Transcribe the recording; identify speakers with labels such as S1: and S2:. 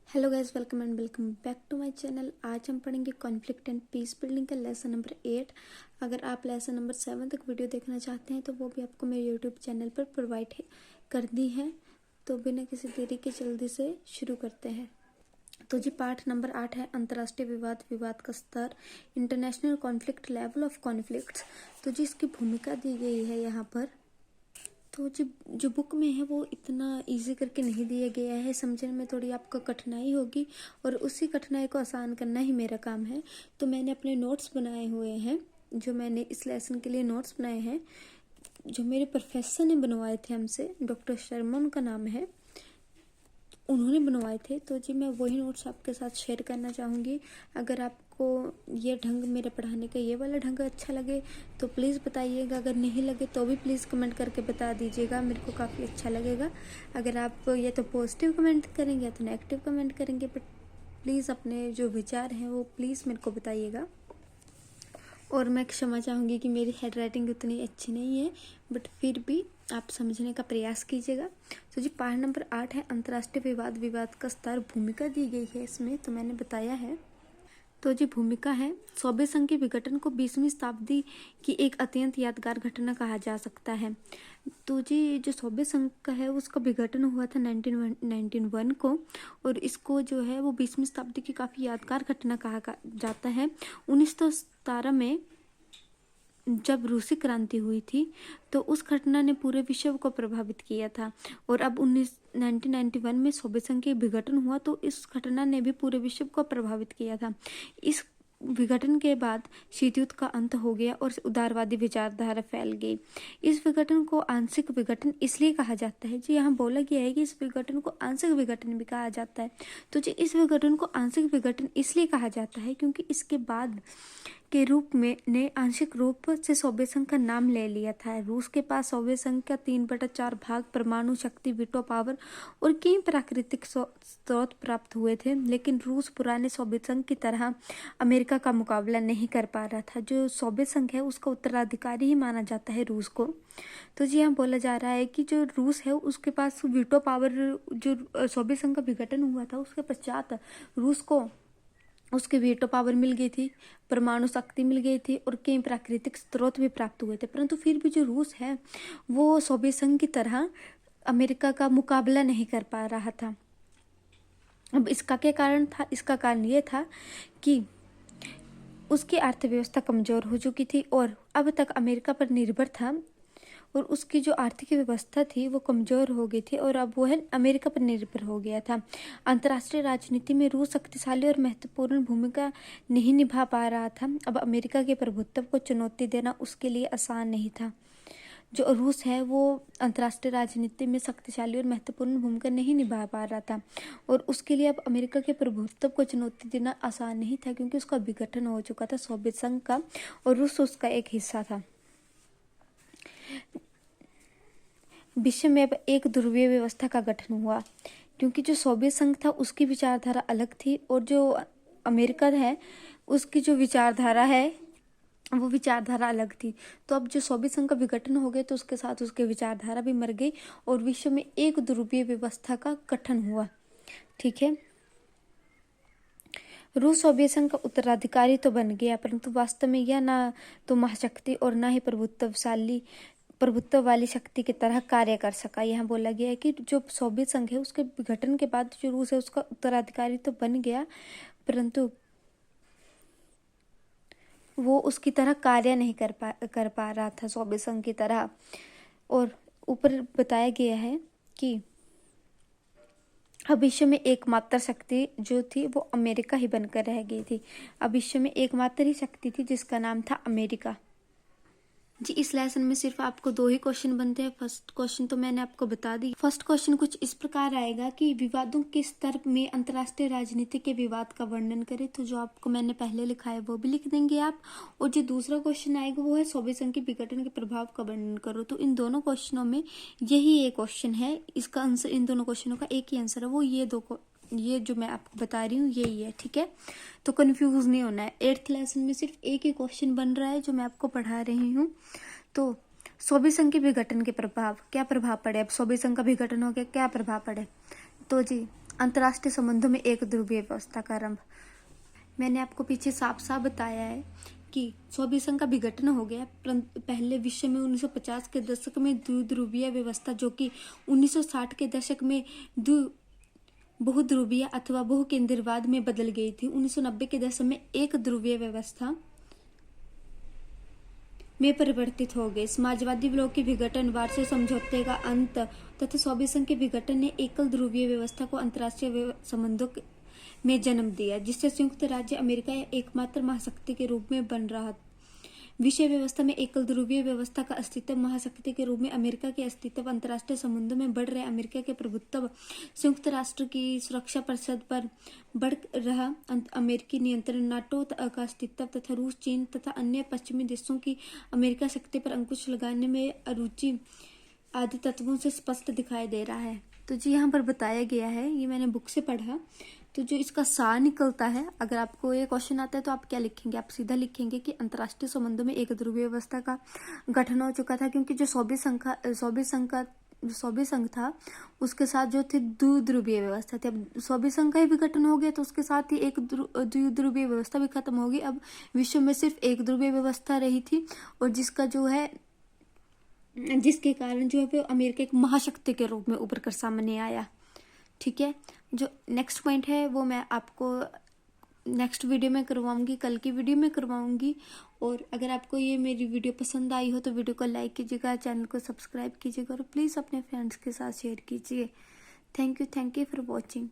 S1: Hello guys, welcome and welcome back to my channel. आज हम पढ़ेंगे कॉन्फ्लिक्ट एंड पीस बिल्डिंग का lesson number 8। अगर आप लेसन नंबर 7 तक वीडियो देखना चाहते हैं तो वो भी आपको मेरे यूट्यूब चैनल पर प्रोवाइड कर दी है। तो बिना किसी देरी के जल्दी से शुरू करते हैं। तो जी पाठ नंबर 8 है अंतर्राष्ट्रीय विवाद, विवाद का स्तर, international conflict, level of conflicts. तो जी इसकी भूमिका दी गई है यहाँ पर। तो जो बुक में है वो इतना इजी करके नहीं दिया गया है, समझने में थोड़ी आपको कठिनाई होगी और उसी कठिनाई को आसान करना ही मेरा काम है। तो मैंने अपने नोट्स बनाए हुए हैं, जो मैंने इस लेसन के लिए नोट्स बनाए हैं, जो मेरे प्रोफेसर ने बनवाए थे हमसे, डॉक्टर शर्मा उनका नाम है, उन्होंने बनवाए थे। तो जी मैं वही नोट्स आपके साथ शेयर करना चाहूँगी। अगर आपको ये ढंग मेरे पढ़ाने का, ये वाला ढंग अच्छा लगे तो प्लीज़ बताइएगा, अगर नहीं लगे तो भी प्लीज़ कमेंट करके बता दीजिएगा, मेरे को काफ़ी अच्छा लगेगा। अगर आप या तो पॉजिटिव कमेंट करेंगे या तो नेगेटिव कमेंट करेंगे, बट प्लीज़ अपने जो विचार हैं वो प्लीज़ मेरे को बताइएगा। और मैं क्षमा चाहूँगी कि मेरी हैंड राइटिंग उतनी अच्छी नहीं है, बट फिर भी आप समझने का प्रयास कीजिएगा। तो जी पाठ नंबर 8 है अंतर्राष्ट्रीय विवाद, विवाद का स्तर। भूमिका दी गई है इसमें, तो मैंने बताया है। तो जी भूमिका है, सोवियत संघ के विघटन को 20वीं शताब्दी की एक अत्यंत यादगार घटना कहा जा सकता है। तो जी जो सोवियत संघ का है उसका विघटन हुआ था 1991 को, और इसको जो है वो 20वीं शताब्दी की काफ़ी यादगार घटना कहा जाता है। 1917 में जब रूसी क्रांति हुई थी तो उस घटना ने पूरे विश्व को प्रभावित किया था, और अब 1991 में सोवियत संघ के विघटन हुआ तो इस घटना ने भी पूरे विश्व को प्रभावित किया था। इस विघटन के बाद शीत युद्ध का अंत हो गया और उदारवादी विचारधारा फैल गई। इस विघटन को आंशिक विघटन इसलिए कहा जाता है, जी यहाँ बोला गया है कि इस विघटन को आंशिक विघटन भी कहा जाता है। तो जी इस विघटन को आंशिक विघटन इसलिए कहा जाता है क्योंकि इसके बाद के रूप में ने आंशिक रूप से सोवियत संघ का नाम ले लिया था। रूस के पास सोवियत संघ का 3/4 भाग, परमाणु शक्ति, वीटो पावर और कई प्राकृतिक स्रोत प्राप्त हुए थे, लेकिन रूस पुराने सोवियत संघ की तरह अमेरिका का मुकाबला नहीं कर पा रहा था। जो सोवियत संघ है उसका उत्तराधिकारी ही माना जाता है रूस को। तो जी यहाँ बोला जा रहा है कि जो रूस है उसके पास वीटो पावर, जो सोवियत संघ का विघटन हुआ था उसके पश्चात रूस को उसके वीटो पावर मिल गई थी, परमाणु शक्ति मिल गई थी और कई प्राकृतिक स्रोत भी प्राप्त हुए थे, परंतु फिर भी जो रूस है वो सोवियत संघ की तरह अमेरिका का मुकाबला नहीं कर पा रहा था। अब इसका क्या कारण था? इसका कारण ये था कि उसकी अर्थव्यवस्था कमजोर हो चुकी थी और अब तक अमेरिका पर निर्भर था, और उसकी जो आर्थिक व्यवस्था थी वो कमज़ोर हो गई थी और अब वो है अमेरिका पर निर्भर हो गया था। अंतर्राष्ट्रीय राजनीति में रूस शक्तिशाली और महत्वपूर्ण भूमिका नहीं निभा पा रहा था। अब अमेरिका के प्रभुत्व को चुनौती देना उसके लिए आसान नहीं था। जो रूस है वो अंतर्राष्ट्रीय राजनीति में शक्तिशाली और महत्वपूर्ण भूमिका नहीं निभा पा रहा था, और उसके लिए अब अमेरिका के प्रभुत्व को चुनौती देना आसान नहीं था, क्योंकि उसका विघटन हो चुका था सोवियत संघ का और रूस उसका एक हिस्सा था। विश्व में अब एक ध्रुवीय व्यवस्था का गठन हुआ, क्योंकि जो सोवियत संघ था उसकी विचारधारा अलग थी और जो अमेरिका है उसकी जो विचारधारा है वो विचारधारा अलग थी। तो अब जो सोवियत संघ का विघटन हो गया तो उसके साथ उसकी विचारधारा भी मर गई और विश्व में एक ध्रुवीय व्यवस्था का गठन हुआ। ठीक है, रूस सोवियत संघ का उत्तराधिकारी तो बन गया, परंतु वास्तव में यह ना तो महाशक्ति और ना ही प्रभुत्व वाली शक्ति की तरह कार्य कर सका। यहाँ बोला गया है कि जो सोवियत संघ है उसके विघटन के बाद जो रूस है उसका उत्तराधिकारी तो बन गया, परंतु वो उसकी तरह कार्य नहीं कर पा रहा था सोवियत संघ की तरह। और ऊपर बताया गया है कि अब विश्व में एकमात्र शक्ति जो थी वो अमेरिका ही बनकर रह गई थी। अब विश्व में एकमात्र ही शक्ति थी जिसका नाम था अमेरिका। जी इस लेसन में सिर्फ आपको 2 ही क्वेश्चन बनते हैं। फर्स्ट क्वेश्चन तो मैंने आपको बता दी। फर्स्ट क्वेश्चन कुछ इस प्रकार आएगा कि विवादों के स्तर में अंतर्राष्ट्रीय राजनीति के विवाद का वर्णन करें, तो जो आपको मैंने पहले लिखा है वो भी लिख देंगे आप। और जो दूसरा क्वेश्चन आएगा वो है सोवियत संघ के विघटन के प्रभाव का वर्णन करो। तो इन दोनों क्वेश्चनों में यही एक क्वेश्चन है, इसका आंसर, इन दोनों क्वेश्चनों का एक ही आंसर है, वो ये जो मैं आपको बता रही हूँ यही है। ठीक है, तो कंफ्यूज नहीं होना है। 8th लेसन में सिर्फ एक ही क्वेश्चन बन रहा है जो मैं आपको पढ़ा रही हूँ। तो सोवियत संघ के विघटन के प्रभाव, क्या प्रभाव पड़े? अब सोवियत संघ का विघटन हो गया, क्या प्रभाव पड़े? तो जी अंतर्राष्ट्रीय संबंधों में एक ध्रुवीय व्यवस्था का आरंभ। मैंने आपको पीछे साफ साफ बताया है कि सोवियत संघ का विघटन हो गया, परंतु पहले विश्व में 1950 के दशक में द्विध्रुवीय व्यवस्था, जो कि 1960 के दशक में बहुध्रुवीय अथवा बहुकेंद्रवाद में बदल गई थी। 1990 के दशक में एक ध्रुवीय व्यवस्था में परिवर्तित हो गई। समाजवादी ब्लॉक के विघटन, वार्षा समझौते का अंत तथा सोवियत संघ के विघटन ने एकल ध्रुवीय व्यवस्था को अंतर्राष्ट्रीय संबंधों में जन्म दिया, जिससे संयुक्त राज्य अमेरिका एकमात्र महाशक्ति के रूप में बन रहा। विषय व्यवस्था में एकल ध्रुवीय व्यवस्था का अस्तित्व, महाशक्ति के रूप में अमेरिका के अस्तित्व, अंतर्राष्ट्रीय संबंधों में बढ़ रहे अमेरिका के प्रभुत्व, संयुक्त राष्ट्र की सुरक्षा परिषद पर बढ़ रहा अमेरिकी नियंत्रण, नाटो का अस्तित्व तथा रूस, चीन तथा अन्य पश्चिमी देशों की अमेरिका शक्ति पर अंकुश लगाने में अरुचि आदि तत्वों से स्पष्ट दिखाई दे रहा है। तो जी यहाँ पर बताया गया है, ये मैंने बुक से पढ़ा। तो जो इसका सार निकलता है, अगर आपको ये क्वेश्चन आता है तो आप क्या लिखेंगे? आप सीधा लिखेंगे कि अंतर्राष्ट्रीय संबंधों में एक ध्रुवीय व्यवस्था का गठन हो चुका था, क्योंकि जो सोवियत संघ था उसके साथ जो थे द्विध्रुवीय व्यवस्था थी। अब सोवियत संघ का ही विघटन हो गया तो उसके साथ ही एक द्विध्रुवीय व्यवस्था भी खत्म होगी। अब विश्व में सिर्फ एक ध्रुवीय व्यवस्था रही थी, और जिसके कारण जो है वो अमेरिका एक महाशक्ति के रूप में उभर कर सामने आया। ठीक है, जो नेक्स्ट पॉइंट है वो मैं आपको नेक्स्ट वीडियो में करवाऊंगी, कल की वीडियो में करवाऊंगी। और अगर आपको ये मेरी वीडियो पसंद आई हो तो वीडियो को लाइक कीजिएगा, चैनल को सब्सक्राइब कीजिएगा और प्लीज़ अपने फ्रेंड्स के साथ शेयर कीजिए। Thank you for watching.